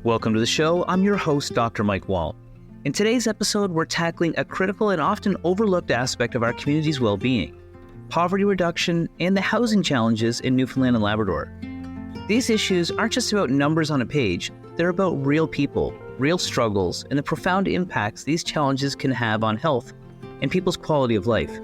Welcome to the show. I'm your host, Dr. Mike Wahl. In today's episode, we're tackling a critical and often overlooked aspect of our community's well-being: poverty reduction and the housing challenges in Newfoundland and Labrador. These issues aren't just about numbers on a page, they're about real people, real struggles, and the profound impacts these challenges can have on health and people's quality of life.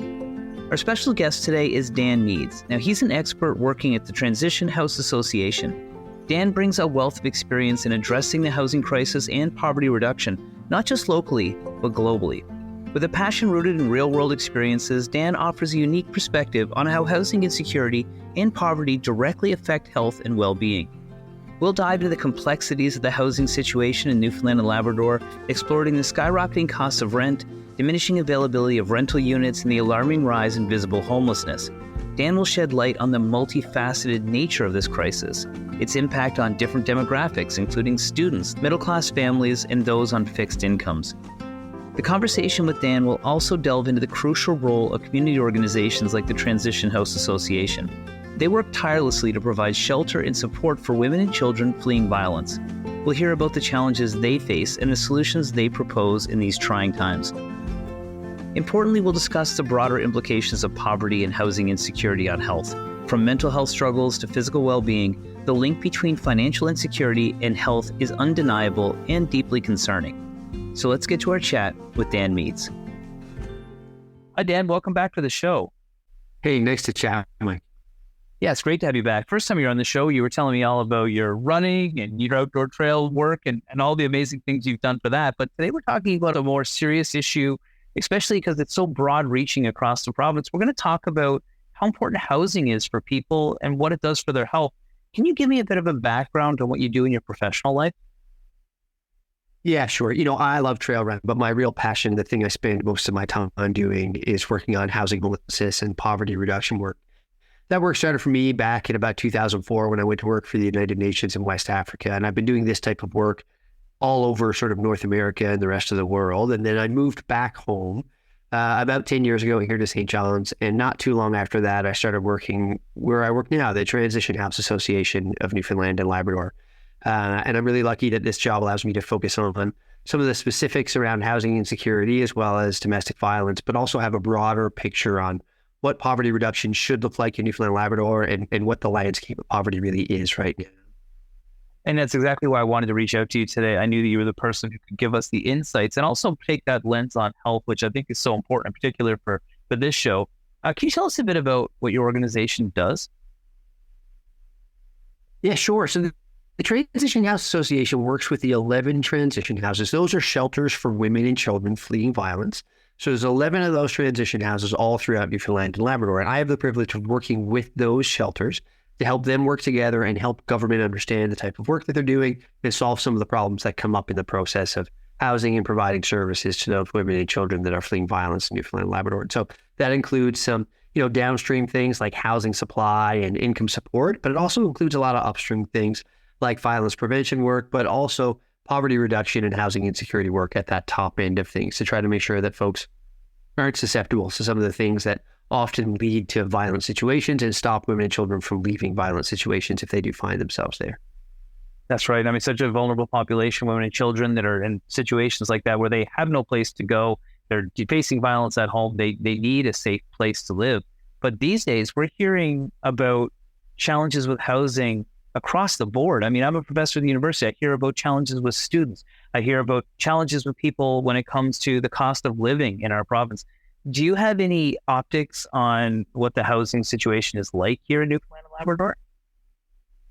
Our special guest today is Dan Meades. Now, he's an expert working at the Transition House Association. Dan brings a wealth of experience in addressing the housing crisis and poverty reduction, not just locally, but globally. With a passion rooted in real-world experiences, Dan offers a unique perspective on how housing insecurity and poverty directly affect health and well-being. We'll dive into the complexities of the housing situation in Newfoundland and Labrador, exploring the skyrocketing costs of rent, diminishing availability of rental units, and the alarming rise in visible homelessness. Dan will shed light on the multifaceted nature of this crisis, its impact on different demographics, including students, middle-class families, and those on fixed incomes. The conversation with Dan will also delve into the crucial role of community organizations like the Transition House Association. They work tirelessly to provide shelter and support for women and children fleeing violence. We'll hear about the challenges they face and the solutions they propose in these trying times. Importantly, we'll discuss the broader implications of poverty and housing insecurity on health. From mental health struggles to physical well-being, the link between financial insecurity and health is undeniable and deeply concerning. So let's get to our chat with Dan Meades. Hi, Dan. Welcome back to the show. Hey, nice to chat, Mike. Yeah, it's great to have you back. First time you were on the show, you were telling me all about your running and your outdoor trail work and all the amazing things you've done for that. But today we're talking about a more serious issue, especially because it's so broad-reaching across the province. We're going to talk about how important housing is for people and what it does for their health. Can you give me a bit of a background on what you do in your professional life? Yeah, sure. I love trail running, but my real passion, the thing I spend most of my time on doing, is working on housing homelessness and poverty reduction work. That work started for me back in about 2004 when I went to work for the United Nations in West Africa. And I've been doing this type of work all over sort of North America and the rest of the world. And then I moved back home about 10 years ago here to St. John's. And not too long after that, I started working where I work now, the Transition House Association of Newfoundland and Labrador. And I'm really lucky that this job allows me to focus on some of the specifics around housing insecurity as well as domestic violence, but also have a broader picture on what poverty reduction should look like in Newfoundland and Labrador and what the landscape of poverty really is right now. And that's exactly why I wanted to reach out to you today. I knew that you were the person who could give us the insights and also take that lens on health, which I think is so important, in particular for this show. Can you tell us a bit about what your organization does? Yeah, sure. So the Transition House Association works with the 11 transition houses. Those are shelters for women and children fleeing violence. So there's 11 of those transition houses all throughout Newfoundland and Labrador. And I have the privilege of working with those shelters to help them work together and help government understand the type of work that they're doing and solve some of the problems that come up in the process of housing and providing services to those women and children that are fleeing violence in Newfoundland and Labrador. And so that includes some, downstream things like housing supply and income support, but it also includes a lot of upstream things like violence prevention work, but also poverty reduction and housing insecurity work at that top end of things to try to make sure that folks aren't susceptible to some of the things that often lead to violent situations and stop women and children from leaving violent situations if they do find themselves there. That's right. I mean, such a vulnerable population, women and children that are in situations like that where they have no place to go. They're facing violence at home. They need a safe place to live. But these days, we're hearing about challenges with housing across the board. I mean, I'm a professor at the university. I hear about challenges with students. I hear about challenges with people when it comes to the cost of living in our province. Do you have any optics on what the housing situation is like here in Newfoundland and Labrador?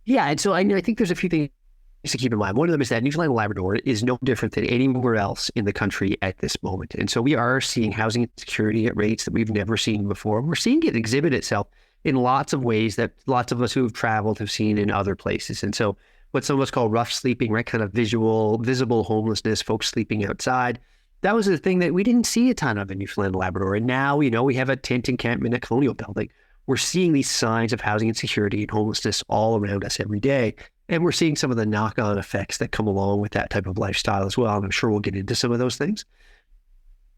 Yeah, and so I think there's a few things to keep in mind. One of them is that Newfoundland and Labrador is no different than anywhere else in the country at this moment. And so we are seeing housing insecurity at rates that we've never seen before. We're seeing it exhibit itself in lots of ways that lots of us who have traveled have seen in other places. And so what some of us call rough sleeping, right? Kind of visible homelessness, folks sleeping outside. That was a thing that we didn't see a ton of in Newfoundland and Labrador. And now, we have a tent encampment at Colonial Building. We're seeing these signs of housing insecurity and homelessness all around us every day. And we're seeing some of the knock-on effects that come along with that type of lifestyle as well. And I'm sure we'll get into some of those things.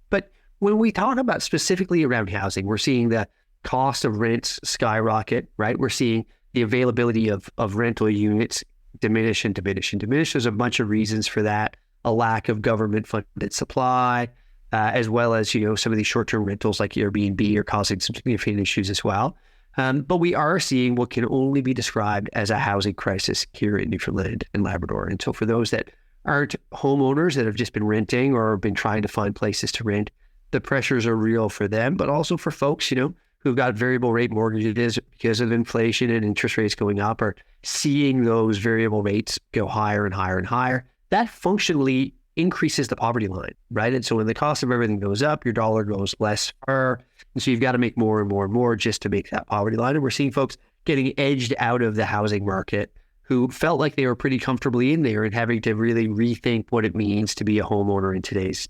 But when we talk about specifically around housing, we're seeing the cost of rents skyrocket, right? We're seeing the availability of rental units diminish and diminish and diminish. There's a bunch of reasons for that. A lack of government-funded supply, as well as, some of these short-term rentals like Airbnb are causing some significant issues as well. But we are seeing what can only be described as a housing crisis here in Newfoundland and Labrador. And so for those that aren't homeowners that have just been renting or been trying to find places to rent, the pressures are real for them, but also for folks, who've got variable rate mortgages because of inflation and interest rates going up, or seeing those variable rates go higher and higher and higher. That functionally increases the poverty line, right? And so when the cost of everything goes up, your dollar goes less far. And so you've got to make more and more and more just to make that poverty line. And we're seeing folks getting edged out of the housing market who felt like they were pretty comfortably in there and having to really rethink what it means to be a homeowner in today's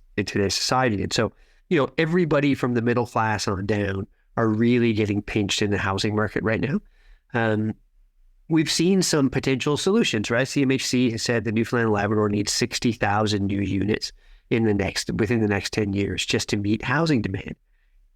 society. And so, everybody from the middle class on down are really getting pinched in the housing market right now. We've seen some potential solutions, right? CMHC has said that Newfoundland and Labrador needs 60,000 new units within the next 10 years just to meet housing demand.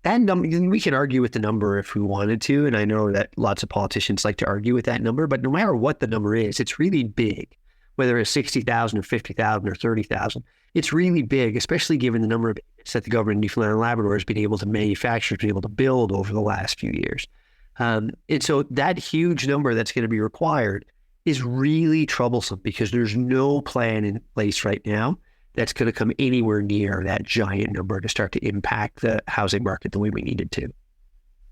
That number, we can argue with the number if we wanted to, and I know that lots of politicians like to argue with that number, but no matter what the number is, it's really big. Whether it's 60,000 or 50,000 or 30,000, it's really big, especially given the number of units that the government of Newfoundland and Labrador has been able to manufacture, been able to build over the last few years. And so that huge number that's going to be required is really troublesome because there's no plan in place right now that's going to come anywhere near that giant number to start to impact the housing market the way we need it to.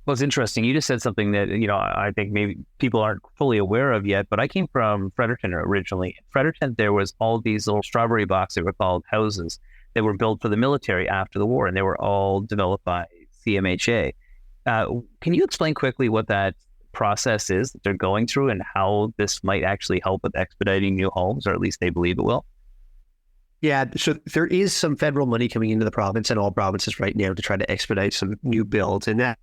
Well, it's interesting. You just said something that, I think maybe people aren't fully aware of yet, but I came from Fredericton originally. In Fredericton, there was all these little strawberry box that were called houses that were built for the military after the war, and they were all developed by CMHA. Can you explain quickly what that process is that they're going through and how this might actually help with expediting new homes, or at least they believe it will? Yeah, so there is some federal money coming into the province and all provinces right now to try to expedite some new builds, and that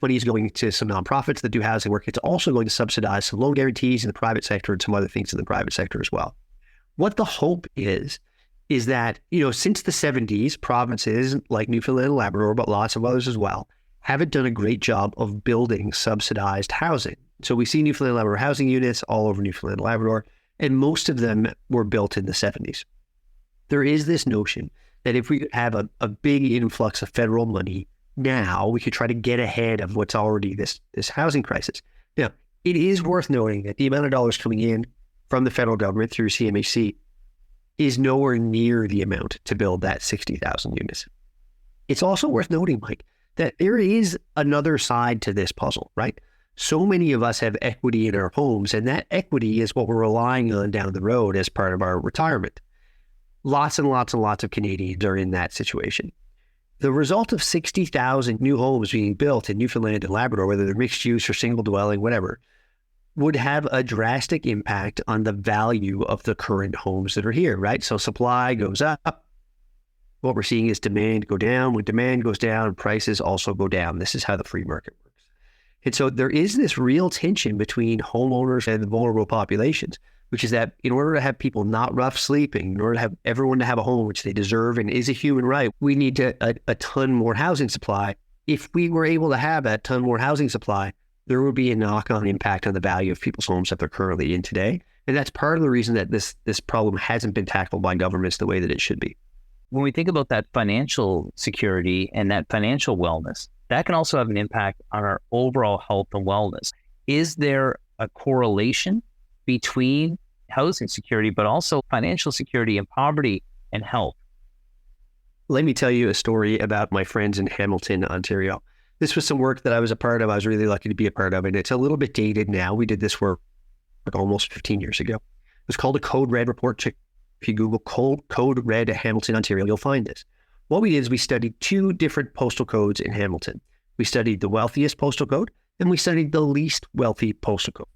money is going to some nonprofits that do housing work. It's also going to subsidize some loan guarantees in the private sector and some other things in the private sector as well. What the hope is that, since the 70s, provinces like Newfoundland and Labrador, but lots of others as well, haven't done a great job of building subsidized housing. So we see Newfoundland and Labrador housing units all over Newfoundland and Labrador, and most of them were built in the 70s. There is this notion that if we have a big influx of federal money now, we could try to get ahead of what's already this housing crisis. Now, it is worth noting that the amount of dollars coming in from the federal government through CMHC is nowhere near the amount to build that 60,000 units. It's also worth noting, Mike, that there is another side to this puzzle, right? So many of us have equity in our homes, and that equity is what we're relying on down the road as part of our retirement. Lots and lots and lots of Canadians are in that situation. The result of 60,000 new homes being built in Newfoundland and Labrador, whether they're mixed use or single dwelling, whatever, would have a drastic impact on the value of the current homes that are here, right? So supply goes up. What we're seeing is demand go down. When demand goes down, prices also go down. This is how the free market works. And so there is this real tension between homeowners and the vulnerable populations, which is that in order to have people not rough sleeping, in order to have everyone to have a home which they deserve and is a human right, we need a ton more housing supply. If we were able to have a ton more housing supply, there would be a knock-on impact on the value of people's homes that they're currently in today. And that's part of the reason that this problem hasn't been tackled by governments the way that it should be. When we think about that financial security and that financial wellness, that can also have an impact on our overall health and wellness. Is there a correlation between housing security, but also financial security and poverty and health? Let me tell you a story about my friends in Hamilton, Ontario. This was some work that I was a part of. I was really lucky to be a part of, and it's a little bit dated now. We did this work almost 15 years ago. It was called a Code Red report. If you Google Code Red Hamilton, Ontario, you'll find this. What we did is we studied two different postal codes in Hamilton. We studied the wealthiest postal code, and we studied the least wealthy postal code,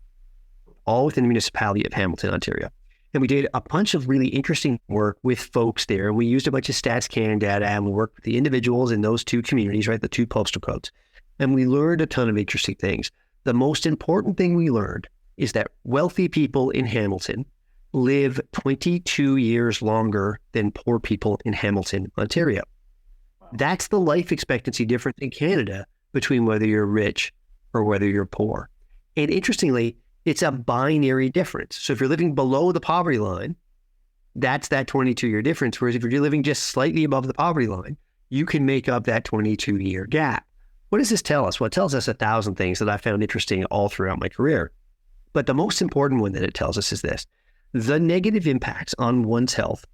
all within the municipality of Hamilton, Ontario. And we did a bunch of really interesting work with folks there. We used a bunch of StatsCan data, and we worked with the individuals in those two communities, right, the two postal codes. And we learned a ton of interesting things. The most important thing we learned is that wealthy people in Hamilton live 22 years longer than poor people in Hamilton, Ontario. That's the life expectancy difference in Canada between whether you're rich or whether you're poor. And interestingly, It's a binary difference. So if you're living below the poverty line, that's that 22-year difference. Whereas if you're living just slightly above the poverty line, you can make up that 22-year gap. What does this tell us? Well, it tells us 1,000 things that I found interesting all throughout my career. But the most important one that it tells us is this: the negative impacts on one's health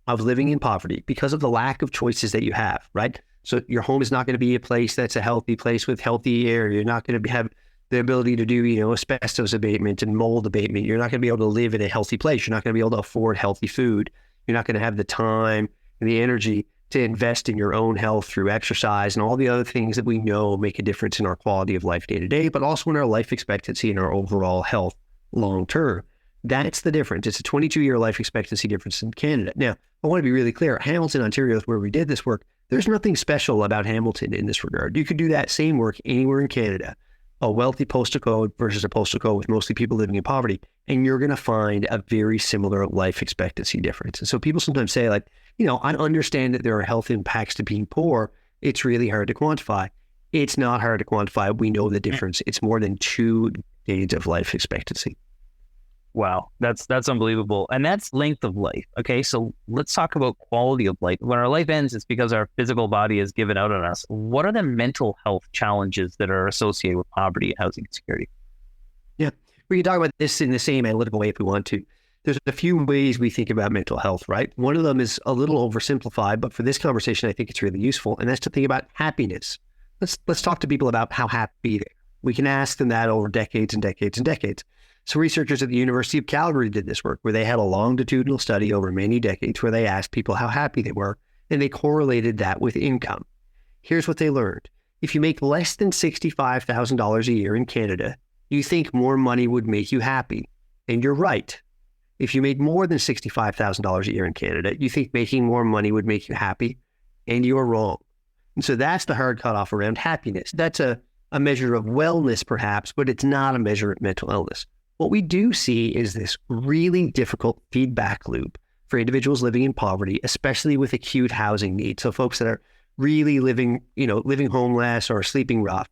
of living in poverty because of the lack of choices that you have, right? So your home is not going to be a place that's a healthy place with healthy air. You're not going to have the ability to do, asbestos abatement and mold abatement. You're not going to be able to live in a healthy place. You're not going to be able to afford healthy food. You're not going to have the time and the energy to invest in your own health through exercise and all the other things that we know make a difference in our quality of life day to day, but also in our life expectancy and our overall health long term. That's the difference. It's a 22-year life expectancy difference in Canada. Now, I want to be really clear. Hamilton, Ontario is where we did this work. There's nothing special about Hamilton in this regard. You could do that same work anywhere in Canada, a wealthy postal code versus a postal code with mostly people living in poverty, and you're going to find a very similar life expectancy difference. And so people sometimes say, like, I understand that there are health impacts to being poor. It's really hard to quantify. It's not hard to quantify. We know the difference. It's more than 2 decades of life expectancy. Wow, that's unbelievable. And that's length of life. Okay, so let's talk about quality of life. When our life ends, it's because our physical body has given out on us. What are the mental health challenges that are associated with poverty and housing insecurity? Yeah, we can talk about this in the same analytical way if we want to. There's a few ways we think about mental health, right? One of them is a little oversimplified, but for this conversation, I think it's really useful, and that's to think about happiness. Let's talk to people about how happy they are. We can ask them that over decades and decades and decades. So researchers at the University of Calgary did this work where they had a longitudinal study over many decades where they asked people how happy they were, and they correlated that with income. Here's what they learned. If you make less than $65,000 a year in Canada, you think more money would make you happy. And you're right. If you make more than $65,000 a year in Canada, you think making more money would make you happy, and you're wrong. And so that's the hard cutoff around happiness. That's a measure of wellness, perhaps, but it's not a measure of mental illness. What we do see is this really difficult feedback loop for individuals living in poverty, especially with acute housing needs. So folks that are really living homeless or sleeping rough,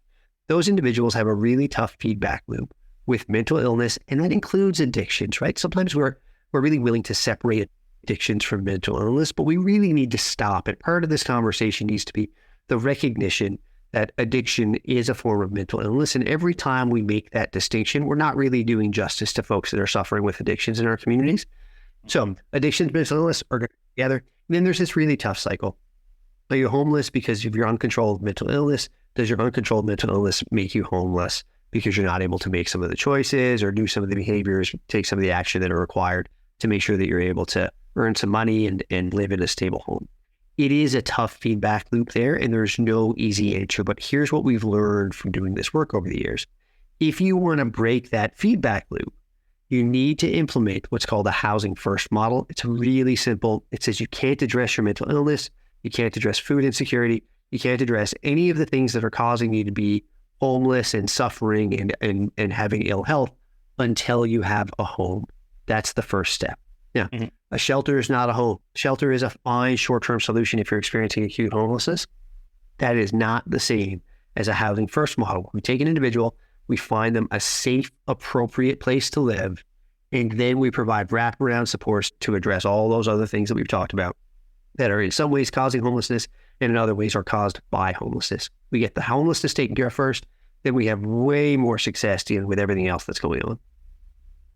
those individuals have a really tough feedback loop with mental illness, and that includes addictions, right? Sometimes we're really willing to separate addictions from mental illness, but we really need to stop. And part of this conversation needs to be the recognition that addiction is a form of mental illness. And every time we make that distinction, we're not really doing justice to folks that are suffering with addictions in our communities. So addictions, mental illness are together. And then there's this really tough cycle. Are you homeless because of your uncontrolled mental illness? Does your uncontrolled mental illness make you homeless because you're not able to make some of the choices or do some of the behaviors, take some of the action that are required to make sure that you're able to earn some money and live in a stable home? It is a tough feedback loop there, and there's no easy answer. But here's what we've learned from doing this work over the years. If you want to break that feedback loop, you need to implement what's called a housing first model. It's really simple. It says you can't address your mental illness. You can't address food insecurity. You can't address any of the things that are causing you to be homeless and suffering and having ill health until you have a home. That's the first step. Now, a shelter is not a home. Shelter is a fine short-term solution if you're experiencing acute homelessness. That is not the same as a housing first model. We take an individual, we find them a safe, appropriate place to live, and then we provide wraparound supports to address all those other things that we've talked about that are in some ways causing homelessness and in other ways are caused by homelessness. We get the homelessness taken care of first, then we have way more success dealing with everything else that's going on.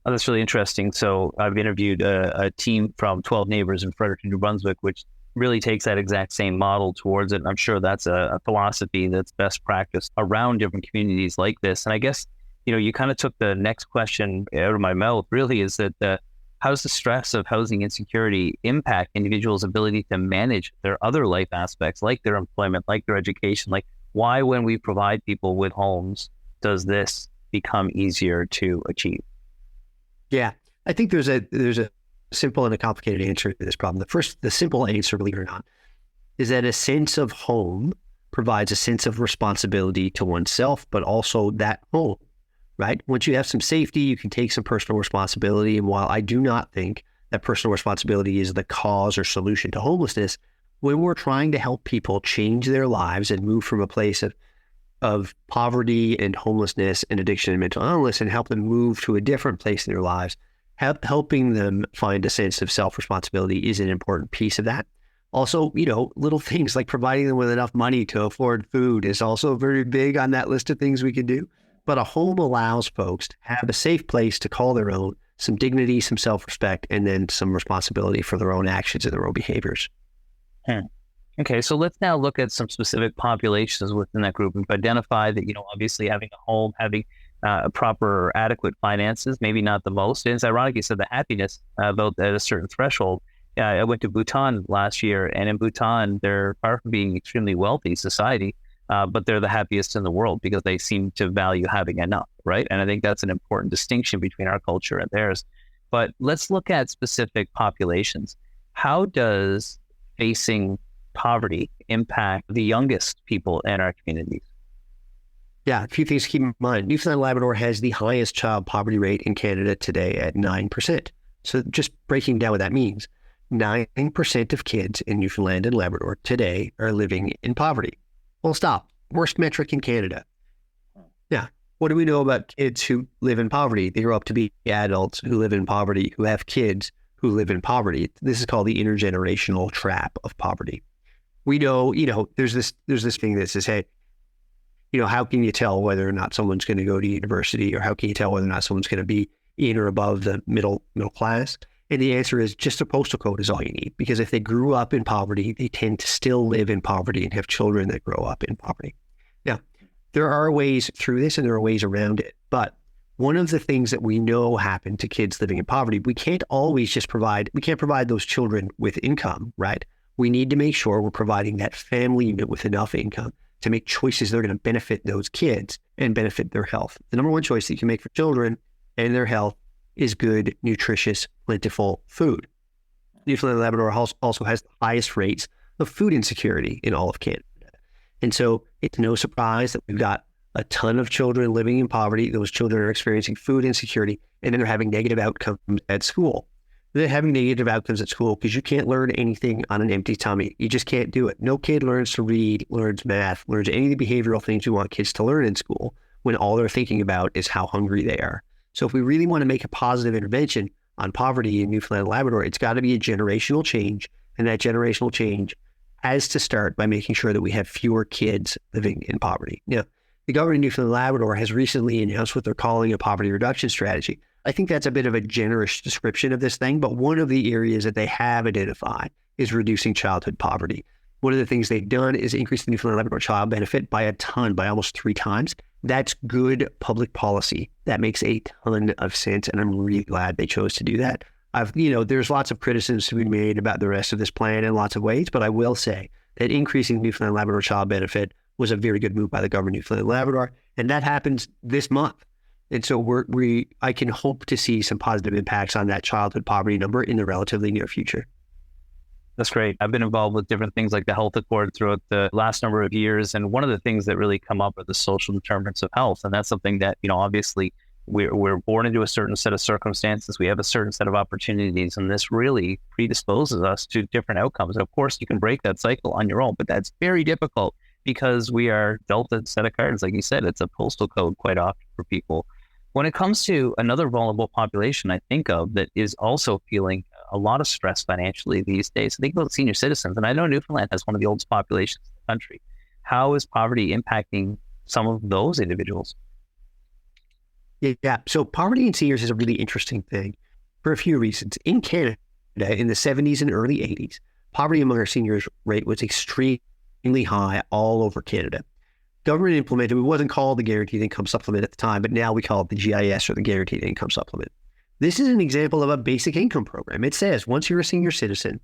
Oh, that's really interesting. So I've interviewed a team from 12 Neighbors in Fredericton, New Brunswick, which really takes that exact same model towards it. And I'm sure that's a philosophy that's best practiced around different communities like this. And I guess, you kind of took the next question out of my mouth, really, is that how does the stress of housing insecurity impact individuals' ability to manage their other life aspects, like their employment, like their education? Like, why, when we provide people with homes, does this become easier to achieve? Yeah, I think there's a simple and a complicated answer to this problem. The simple answer, believe it or not, is that a sense of home provides a sense of responsibility to oneself, but also that home, right? Once you have some safety, you can take some personal responsibility. And while I do not think that personal responsibility is the cause or solution to homelessness, when we're trying to help people change their lives and move from a place of of poverty and homelessness and addiction and mental illness and help them move to a different place in their lives. Helping them find a sense of self-responsibility is an important piece of that. Also, little things like providing them with enough money to afford food is also very big on that list of things we can do. But a home allows folks to have a safe place to call their own, some dignity, some self-respect, and then some responsibility for their own actions and their own behaviors. Okay, so let's now look at some specific populations within that group. We've identified that, obviously having a home, having proper or adequate finances, maybe not the most. And it's ironic you said the happiness about at a certain threshold. I went to Bhutan last year, and in Bhutan, they're far from being extremely wealthy society, but they're the happiest in the world because they seem to value having enough, right? And I think that's an important distinction between our culture and theirs. But let's look at specific populations. How does facing poverty impact the youngest people in our communities? Yeah, a few things to keep in mind. Newfoundland and Labrador has the highest child poverty rate in Canada today at 9%. So just breaking down what that means, 9% of kids in Newfoundland and Labrador today are living in poverty. Well, stop. Worst metric in Canada. Yeah. What do we know about kids who live in poverty? They grow up to be adults who live in poverty, who have kids who live in poverty. This is called the intergenerational trap of poverty. We know, there's this thing that says, hey, how can you tell whether or not someone's going to go to university, or how can you tell whether or not someone's going to be in or above the middle class? And the answer is just a postal code is all you need, because if they grew up in poverty, they tend to still live in poverty and have children that grow up in poverty. Now, there are ways through this and there are ways around it, but one of the things that we know happen to kids living in poverty, we can't provide those children with income, right? We need to make sure we're providing that family unit with enough income to make choices that are going to benefit those kids and benefit their health. The number one choice that you can make for children and their health is good, nutritious, plentiful food. Newfoundland and Labrador also has the highest rates of food insecurity in all of Canada. And so it's no surprise that we've got a ton of children living in poverty. Those children are experiencing food insecurity, and then they're having negative outcomes at school. They're having negative outcomes at school because you can't learn anything on an empty tummy. You just can't do it. No kid learns to read, learns math, learns any of the behavioral things we want kids to learn in school when all they're thinking about is how hungry they are. So if we really want to make a positive intervention on poverty in Newfoundland and Labrador, it's got to be a generational change. And that generational change has to start by making sure that we have fewer kids living in poverty. Now, the government of Newfoundland and Labrador has recently announced what they're calling a poverty reduction strategy. I think that's a bit of a generous description of this thing, but one of the areas that they have identified is reducing childhood poverty. One of the things they've done is increase the Newfoundland and Labrador child benefit by a ton, by almost 3 times. That's good public policy. That makes a ton of sense, and I'm really glad they chose to do that. There's lots of criticisms to be made about the rest of this plan in lots of ways, but I will say that increasing Newfoundland and Labrador child benefit was a very good move by the government of Newfoundland and Labrador, and that happens this month. And so I can hope to see some positive impacts on that childhood poverty number in the relatively near future. That's great. I've been involved with different things like the Health Accord throughout the last number of years. And one of the things that really come up are the social determinants of health. And that's something that, obviously we're born into a certain set of circumstances. We have a certain set of opportunities, and this really predisposes us to different outcomes. Of course, you can break that cycle on your own, but that's very difficult because we are dealt a set of cards. Like you said, it's a postal code quite often for people. When it comes to another vulnerable population I think of that is also feeling a lot of stress financially these days, I think about senior citizens. And I know Newfoundland has one of the oldest populations in the country. How is poverty impacting some of those individuals? Yeah. So poverty in seniors is a really interesting thing for a few reasons. In Canada, in the 70s and early 80s, poverty among our seniors rate was extremely high all over Canada. Government implemented, it wasn't called the Guaranteed Income Supplement at the time, but now we call it the GIS, or the Guaranteed Income Supplement. This is an example of a basic income program. It says once you're a senior citizen,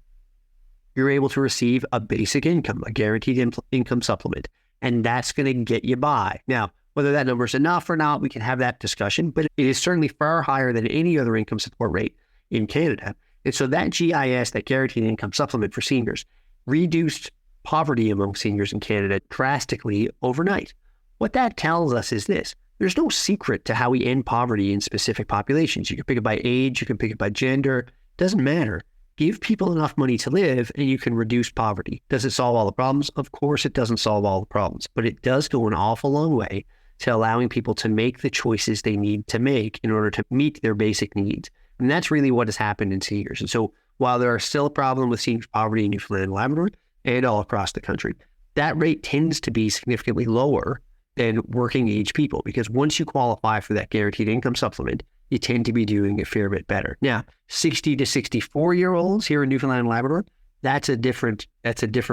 you're able to receive a basic income, a guaranteed income supplement, and that's going to get you by. Now, whether that number is enough or not, we can have that discussion, but it is certainly far higher than any other income support rate in Canada. And so that GIS, that Guaranteed Income Supplement for seniors, reduced poverty among seniors in Canada drastically overnight. What that tells us is this: there's no secret to how we end poverty in specific populations. You can pick it by age, you can pick it by gender, doesn't matter. give people enough money to live and you can reduce poverty. Does it solve all the problems? Of course, it doesn't solve all the problems, but it does go an awful long way to allowing people to make the choices they need to make in order to meet their basic needs. And that's really what has happened in seniors. And so while there are still a problem with senior poverty in Newfoundland and Labrador and all across the country, that rate tends to be significantly lower than working age people, because once you qualify for that guaranteed income supplement, you tend to be doing a fair bit better. Now, 60 to 64-year-olds here in Newfoundland and Labrador, that's a different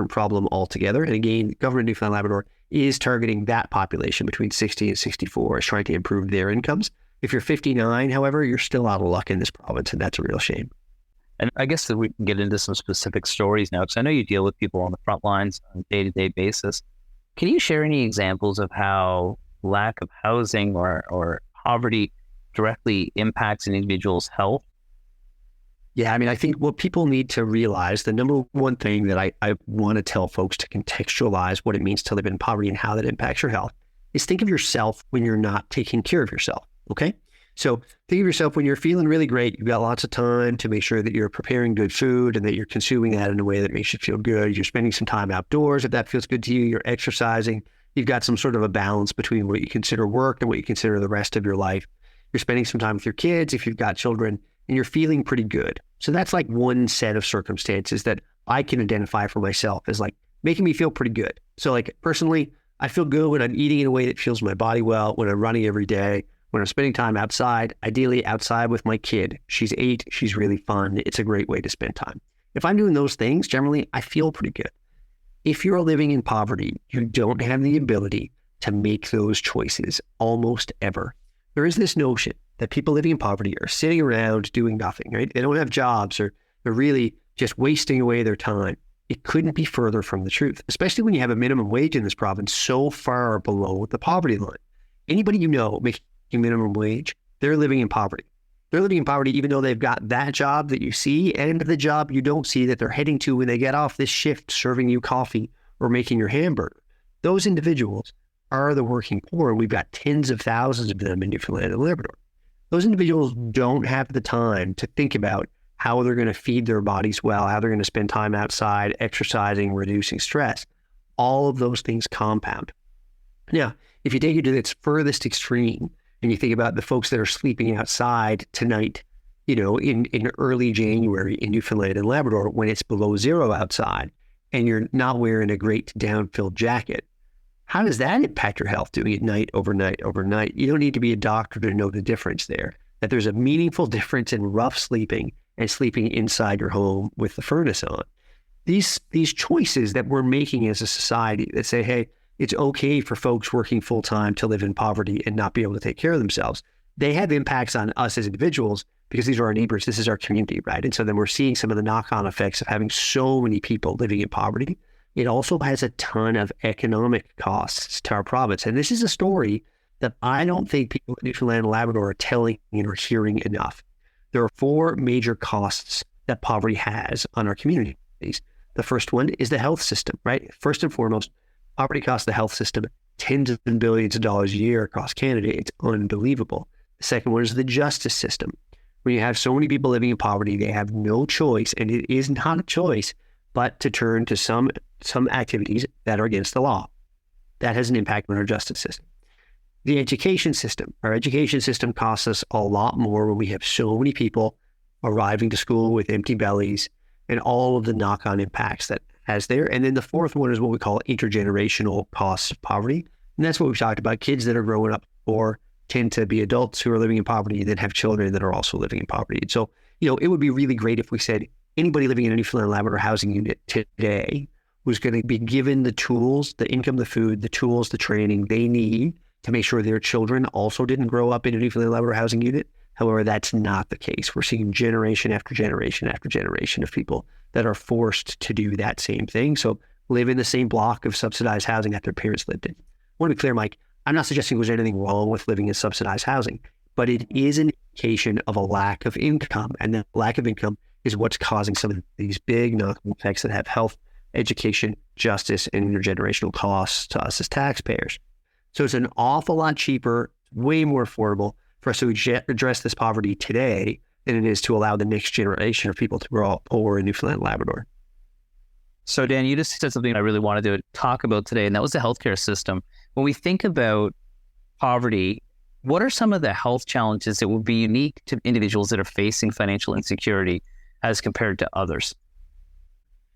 problem altogether. And again, the government of Newfoundland and Labrador is targeting that population between 60 and 64, is trying to improve their incomes. If you're 59, however, you're still out of luck in this province, and that's a real shame. And I guess that we can get into some specific stories now, because I know you deal with people on the front lines on a day-to-day basis. Can you share any examples of how lack of housing or poverty directly impacts an individual's health? Yeah, I mean, I think what people need to realize, the number one thing that I want to tell folks to contextualize what it means to live in poverty and how that impacts your health is think of yourself when you're not taking care of yourself, okay? So think of yourself when you're feeling really great, you've got lots of time to make sure that you're preparing good food and that you're consuming that in a way that makes you feel good. You're spending some time outdoors if that feels good to you. You're exercising. You've got some sort of a balance between what you consider work and what you consider the rest of your life. You're spending some time with your kids if you've got children, and you're feeling pretty good. So that's like one set of circumstances that I can identify for myself as like making me feel pretty good. So like personally, I feel good when I'm eating in a way that fuels my body well, when I'm running every day, when I'm spending time outside, ideally outside with my kid. She's 8, she's really fun. It's a great way to spend time. If I'm doing those things, generally, I feel pretty good. If you're living in poverty, you don't have the ability to make those choices almost ever. There is this notion that people living in poverty are sitting around doing nothing, right? They don't have jobs, or they're really just wasting away their time. It couldn't be further from the truth, especially when you have a minimum wage in this province so far below the poverty line. Anybody you know making minimum wage, they're living in poverty. They're living in poverty even though they've got that job that you see and the job you don't see that they're heading to when they get off this shift serving you coffee or making your hamburger. Those individuals are the working poor, and we've got tens of thousands of them in Newfoundland and Labrador. Those individuals don't have the time to think about how they're going to feed their bodies well, how they're going to spend time outside, exercising, reducing stress. All of those things compound. Now, if you take it to its furthest extreme, and you think about the folks that are sleeping outside tonight, you know, in early January in Newfoundland and Labrador when it's below zero outside and you're not wearing a great down-filled jacket, how does that impact your health doing it night over night over night? You don't need to be a doctor to know the difference there, that there's a meaningful difference in rough sleeping and sleeping inside your home with the furnace on. These choices that we're making as a society that say, hey, it's okay for folks working full-time to live in poverty and not be able to take care of themselves. They have impacts on us as individuals because these are our neighbors. This is our community, right? And so then we're seeing some of the knock-on effects of having so many people living in poverty. It also has a ton of economic costs to our province. And this is a story that I don't think people in Newfoundland and Labrador are telling or hearing enough. There are 4 major costs that poverty has on our communities. The first one is the health system, right? First and foremost, poverty costs the health system tens of billions of dollars a year across Canada. It's unbelievable. The second one is the justice system. When you have so many people living in poverty, they have no choice, and it is not a choice, but to turn to some activities that are against the law. That has an impact on our justice system. The education system. Our education system costs us a lot more when we have so many people arriving to school with empty bellies and all of the knock-on impacts that has there. And then the fourth one is what we call intergenerational costs of poverty. And that's what we've talked about. Kids that are growing up or tend to be adults who are living in poverty and then have children that are also living in poverty. And so, you know, it would be really great if we said anybody living in a Newfoundland and Labrador housing unit today was going to be given the tools, the income, the food, the tools, the training they need to make sure their children also didn't grow up in a Newfoundland and Labrador housing unit. However, that's not the case. We're seeing generation after generation after generation of people that are forced to do that same thing. So live in the same block of subsidized housing that their parents lived in. I want to be clear, Mike, I'm not suggesting there's anything wrong with living in subsidized housing, but it is an indication of a lack of income. And that lack of income is what's causing some of these big knock-on effects that have health, education, justice, and intergenerational costs to us as taxpayers. So it's an awful lot cheaper, way more affordable for us to address this poverty today than it is to allow the next generation of people to grow up poor in Newfoundland and Labrador. So Dan, you just said something I really wanted to talk about today, and that was the healthcare system. When we think about poverty, what are some of the health challenges that would be unique to individuals that are facing financial insecurity as compared to others?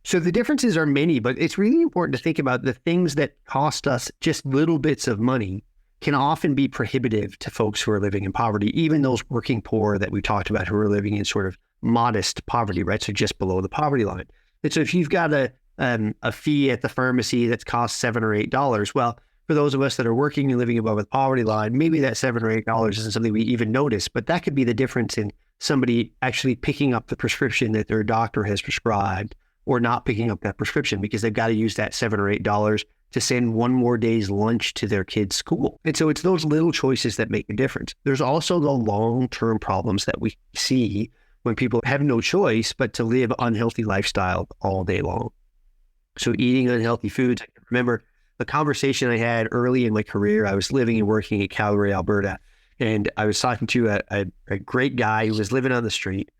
So the differences are many, but it's really important to think about the things that cost us just little bits of money can often be prohibitive to folks who are living in poverty, even those working poor that we talked about who are living in sort of modest poverty, right? So just below the poverty line. And so if you've got a fee at the pharmacy that's cost $7 or $8, well, for those of us that are working and living above the poverty line, maybe that $7 or $8 isn't something we even notice, but that could be the difference in somebody actually picking up the prescription that their doctor has prescribed or not picking up that prescription because they've got to use that $7 or $8 to send one more day's lunch to their kid's school. And so it's those little choices that make a difference. There's also the long-term problems that we see when people have no choice but to live unhealthy lifestyle all day long. So eating unhealthy foods. I remember the conversation I had early in my career. I was living and working in Calgary, Alberta, and I was talking to a great guy who was living on the street.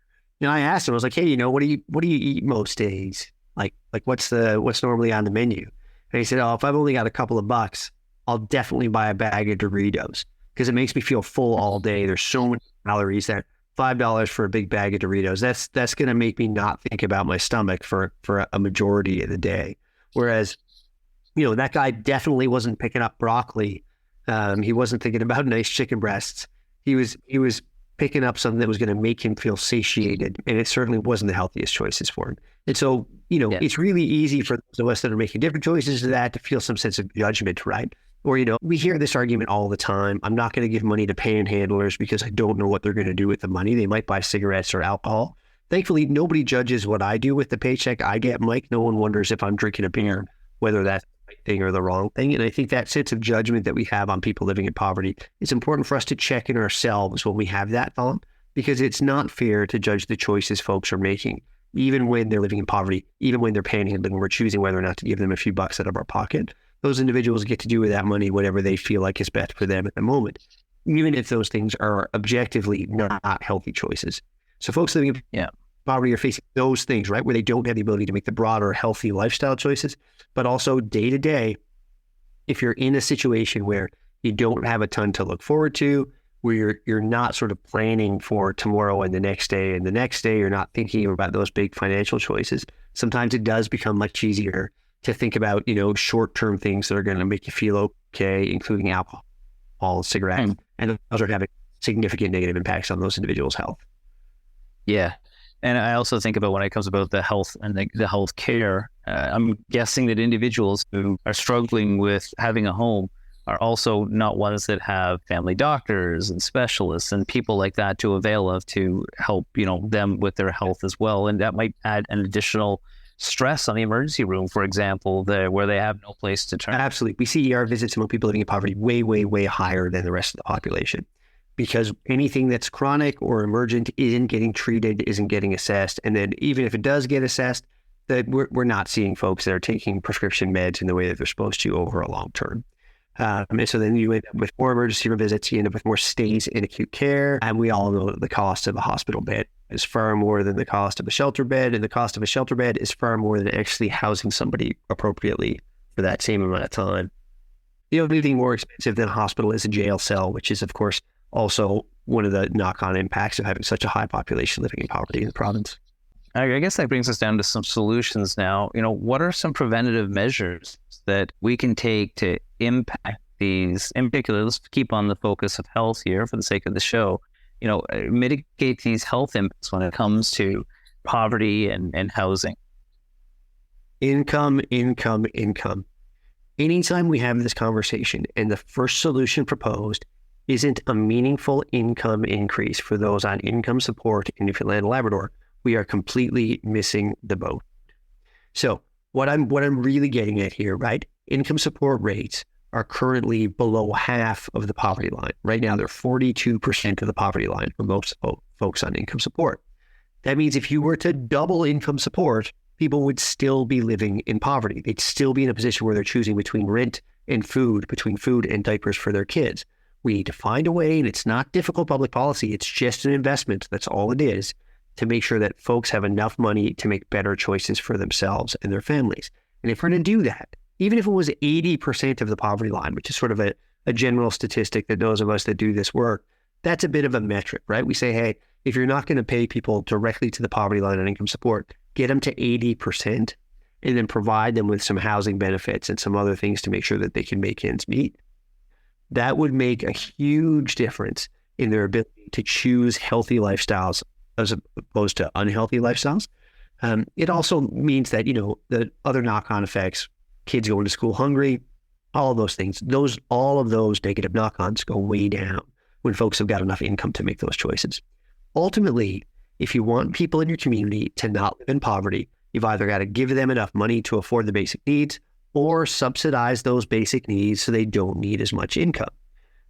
And I asked him, I was like, hey, what do you eat most days? Like what's normally on the menu? And he said, oh, if I've only got a couple of bucks, I'll definitely buy a bag of Doritos because it makes me feel full all day. There's so many calories that $5 for a big bag of Doritos, that's going to make me not think about my stomach for a majority of the day. Whereas, that guy definitely wasn't picking up broccoli. He wasn't thinking about nice chicken breasts. He was picking up something that was going to make him feel satiated. And it certainly wasn't the healthiest choices for him. And so, It's really easy for those of us that are making different choices to that to feel some sense of judgment, right? Or, we hear this argument all the time. I'm not going to give money to panhandlers because I don't know what they're going to do with the money. They might buy cigarettes or alcohol. Thankfully, nobody judges what I do with the paycheck I get, Mike. No one wonders if I'm drinking a beer, whether that's the right thing or the wrong thing. And I think that sense of judgment that we have on people living in poverty, it's important for us to check in ourselves when we have that thought, because it's not fair to judge the choices folks are making, even when they're living in poverty, even when they're panhandling, we're choosing whether or not to give them a few bucks out of our pocket. Those individuals get to do with that money whatever they feel like is best for them at the moment, even if those things are objectively not healthy choices. So folks living in poverty are facing those things, right, where they don't have the ability to make the broader healthy lifestyle choices, but also day to day, if you're in a situation where you don't have a ton to look forward to, where you're not sort of planning for tomorrow and the next day, you're not thinking about those big financial choices. Sometimes it does become much easier to think about, short-term things that are going to make you feel okay, including alcohol, cigarettes, and those are having significant negative impacts on those individuals' health. Yeah. And I also think about when it comes about the health and the health care, I'm guessing that individuals who are struggling with having a home are also not ones that have family doctors and specialists and people like that to avail of to help, them with their health as well. And that might add an additional stress on the emergency room, for example, where they have no place to turn. Absolutely. We see ER visits among people living in poverty way, way, way higher than the rest of the population, because anything that's chronic or emergent isn't getting treated, isn't getting assessed. And then even if it does get assessed, that we're not seeing folks that are taking prescription meds in the way that they're supposed to over a long term. And so then you end up with more emergency room visits, you end up with more stays in acute care. And we all know that the cost of a hospital bed is far more than the cost of a shelter bed. And the cost of a shelter bed is far more than actually housing somebody appropriately for that same amount of time. The only thing more expensive than a hospital is a jail cell, which is, of course, also one of the knock-on impacts of having such a high population living in poverty in the province. I guess that brings us down to some solutions now. What are some preventative measures that we can take to impact these? In particular, let's keep on the focus of health here for the sake of the show. Mitigate these health impacts when it comes to poverty and housing. Income. Anytime we have this conversation and the first solution proposed isn't a meaningful income increase for those on income support in Newfoundland and Labrador, we are completely missing the boat. So what I'm really getting at here, right? Income support rates are currently below half of the poverty line. Right now, they're 42% of the poverty line for most folks on income support. That means if you were to double income support, people would still be living in poverty. They'd still be in a position where they're choosing between rent and food, between food and diapers for their kids, We need to find a way, and it's not difficult public policy. It's just an investment. That's all it is, to make sure that folks have enough money to make better choices for themselves and their families. And if we're going to do that, even if it was 80% of the poverty line, which is sort of a general statistic that those of us that do this work, that's a bit of a metric, right? We say, hey, if you're not going to pay people directly to the poverty line on income support, get them to 80% and then provide them with some housing benefits and some other things to make sure that they can make ends meet. That would make a huge difference in their ability to choose healthy lifestyles as opposed to unhealthy lifestyles. It also means that, the other knock-on effects, kids going to school hungry, all of those things, all of those negative knock-ons go way down when folks have got enough income to make those choices. Ultimately, if you want people in your community to not live in poverty, you've either got to give them enough money to afford the basic needs or subsidize those basic needs so they don't need as much income.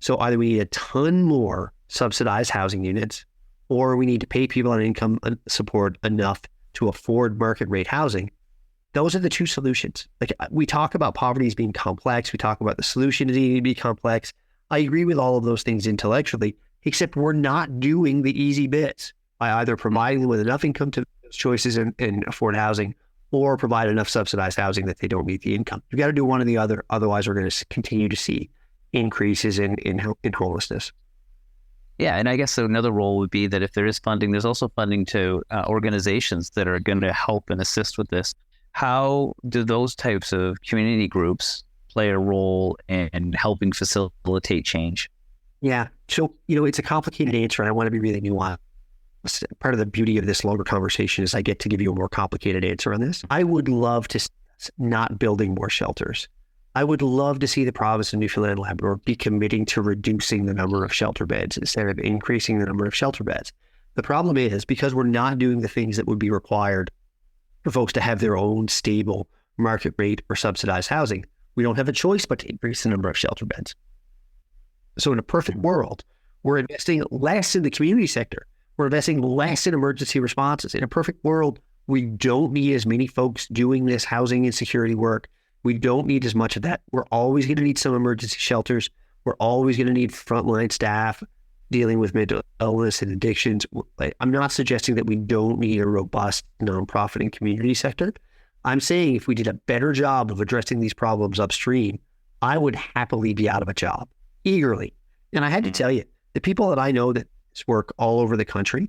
So either we need a ton more subsidized housing units, or we need to pay people on income support enough to afford market rate housing. Those are the two solutions. Like, we talk about poverty as being complex. We talk about the solution needing to be complex. I agree with all of those things intellectually, except we're not doing the easy bits by either providing them with enough income to make those choices and afford housing, or provide enough subsidized housing that they don't need the income. You've got to do one or the other. Otherwise, we're going to continue to see increases in homelessness. Yeah, and I guess another role would be that if there is funding, there's also funding to organizations that are going to help and assist with this. How do those types of community groups play a role in helping facilitate change? Yeah, so, it's a complicated answer, and I want to be really nuanced. Part of the beauty of this longer conversation is I get to give you a more complicated answer on this. I would love to see us not building more shelters. I would love to see the province of Newfoundland and Labrador be committing to reducing the number of shelter beds instead of increasing the number of shelter beds. The problem is, because we're not doing the things that would be required for folks to have their own stable market rate or subsidized housing, we don't have a choice but to increase the number of shelter beds. So in a perfect world, we're investing less in the community sector. We're investing less in emergency responses. In a perfect world, we don't need as many folks doing this housing insecurity work. We don't need as much of that. We're always going to need some emergency shelters. We're always going to need frontline staff dealing with mental illness and addictions. I'm not suggesting that we don't need a robust nonprofit and community sector. I'm saying if we did a better job of addressing these problems upstream, I would happily be out of a job, eagerly. And I had to tell you, the people that I know that work all over the country,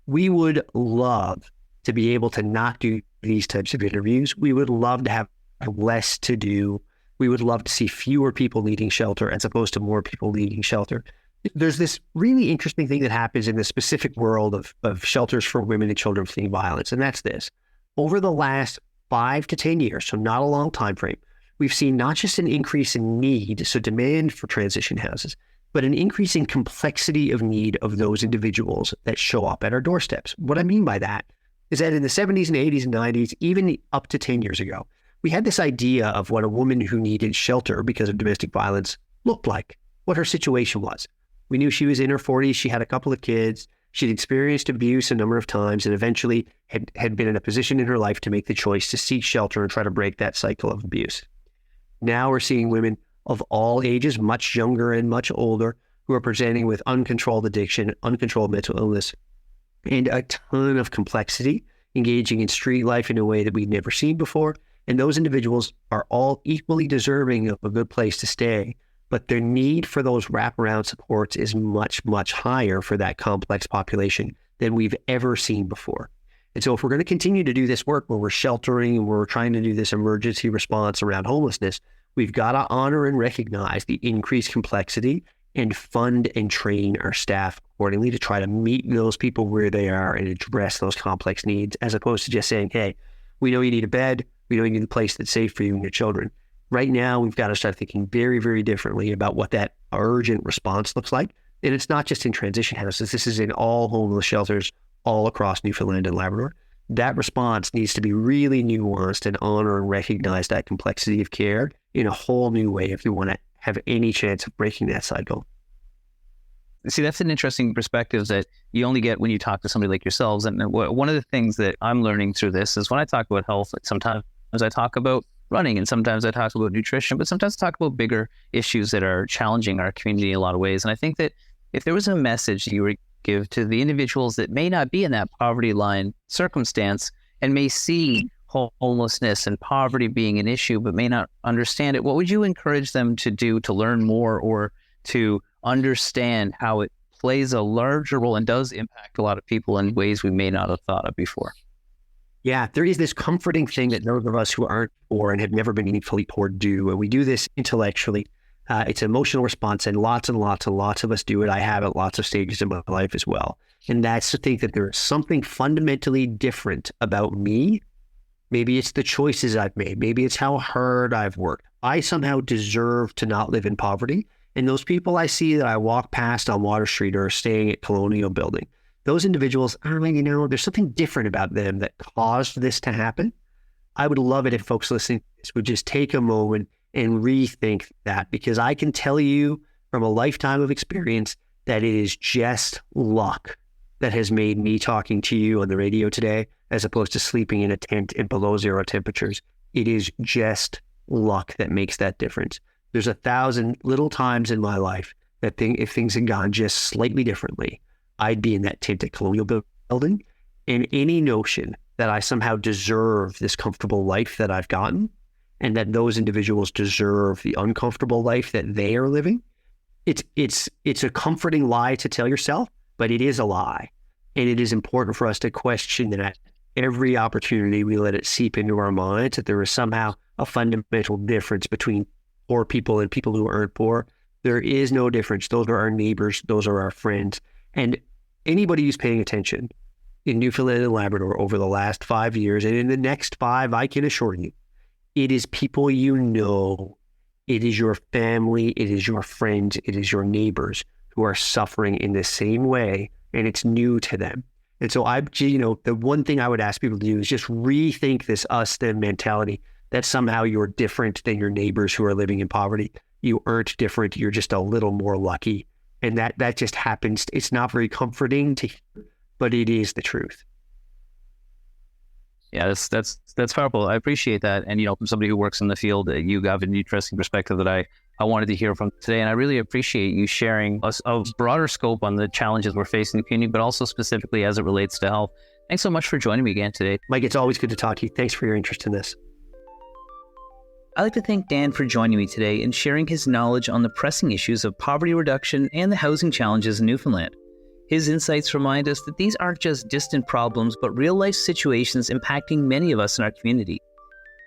we would love to be able to not do these types of interviews. We would love to have less to do. We would love to see fewer people needing shelter as opposed to more people needing shelter. There's this really interesting thing that happens in the specific world of shelters for women and children fleeing violence, and that's this. Over the last 5 to 10 years, so not a long time frame, we've seen not just an increase in need, so demand for transition houses, but an increasing complexity of need of those individuals that show up at our doorsteps. What I mean by that is that in the 70s and 80s and 90s, even up to 10 years ago, we had this idea of what a woman who needed shelter because of domestic violence looked like, what her situation was. We knew she was in her 40s, she had a couple of kids, she'd experienced abuse a number of times, and eventually had been in a position in her life to make the choice to seek shelter and try to break that cycle of abuse. Now we're seeing women of all ages, much younger and much older, who are presenting with uncontrolled addiction, uncontrolled mental illness, and a ton of complexity, engaging in street life in a way that we've never seen before. And those individuals are all equally deserving of a good place to stay, but their need for those wraparound supports is much, much higher for that complex population than we've ever seen before. And so if we're going to continue to do this work where we're sheltering and we're trying to do this emergency response around homelessness, we've got to honor and recognize the increased complexity and fund and train our staff accordingly to try to meet those people where they are and address those complex needs, as opposed to just saying, hey, we know you need a bed, we know you need a place that's safe for you and your children. Right now, we've got to start thinking very, very differently about what that urgent response looks like. And it's not just in transition houses. This is in all homeless shelters all across Newfoundland and Labrador. That response needs to be really nuanced and honor and recognize that complexity of care in a whole new way if we want to have any chance of breaking that cycle. See, that's an interesting perspective that you only get when you talk to somebody like yourselves. And one of the things that I'm learning through this is when I talk about health, sometimes I talk about running, and sometimes I talk about nutrition, but sometimes I talk about bigger issues that are challenging our community in a lot of ways. And I think that if there was a message that you would give to the individuals that may not be in that poverty line circumstance and may see homelessness and poverty being an issue, but may not understand it, what would you encourage them to do to learn more or to understand how it plays a larger role and does impact a lot of people in ways we may not have thought of before? Yeah, there is this comforting thing that those of us who aren't poor and have never been meaningfully poor do. And we do this intellectually. It's an emotional response, and lots and lots and lots of us do it. I have at lots of stages in my life as well. And that's to think that there is something fundamentally different about me. Maybe it's the choices I've made. Maybe it's how hard I've worked. I somehow deserve to not live in poverty. And those people I see that I walk past on Water Street or staying at Colonial Building, those individuals, there's something different about them that caused this to happen. I would love it if folks listening to this would just take a moment and rethink that, because I can tell you from a lifetime of experience that it is just luck that has made me talking to you on the radio today, as opposed to sleeping in a tent in below zero temperatures. It is just luck that makes that difference. There's 1,000 little times in my life that if things had gone just slightly differently, I'd be in that tent at Colonial Building. And any notion that I somehow deserve this comfortable life that I've gotten, and that those individuals deserve the uncomfortable life that they are living, it's a comforting lie to tell yourself, but it is a lie. And it is important for us to question that every opportunity we let it seep into our minds, that there is somehow a fundamental difference between poor people and people who aren't poor. There is no difference. Those are our neighbors. Those are our friends. And anybody who's paying attention in Newfoundland and Labrador over the last 5 years, and in the next 5, I can assure you, it is people you know, it is your family, it is your friends, it is your neighbors who are suffering in the same way, and it's new to them. And so the one thing I would ask people to do is just rethink this us-them mentality, that somehow you're different than your neighbors who are living in poverty. You aren't different, you're just a little more lucky. And that just happens. It's not very comforting to hear, but it is the truth. Yeah, that's powerful. I appreciate that. And, from somebody who works in the field, you have an interesting perspective that I wanted to hear from today. And I really appreciate you sharing a broader scope on the challenges we're facing in the community, but also specifically as it relates to health. Thanks so much for joining me again today. Mike, it's always good to talk to you. Thanks for your interest in this. I'd like to thank Dan for joining me today and sharing his knowledge on the pressing issues of poverty reduction and the housing challenges in Newfoundland. His insights remind us that these aren't just distant problems, but real-life situations impacting many of us in our community.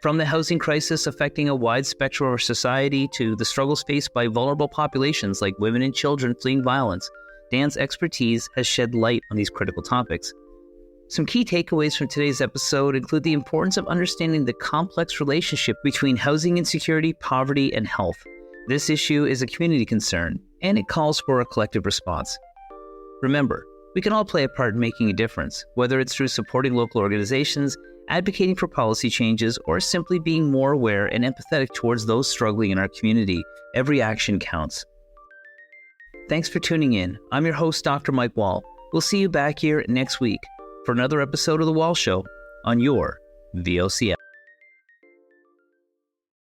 From the housing crisis affecting a wide spectrum of our society to the struggles faced by vulnerable populations like women and children fleeing violence, Dan's expertise has shed light on these critical topics. Some key takeaways from today's episode include the importance of understanding the complex relationship between housing insecurity, poverty, and health. This issue is a community concern, and it calls for a collective response. Remember, we can all play a part in making a difference, whether it's through supporting local organizations, advocating for policy changes, or simply being more aware and empathetic towards those struggling in our community. Every action counts. Thanks for tuning in. I'm your host, Dr. Mike Wahl. We'll see you back here next week for another episode of The Wahl Show on your VOCM.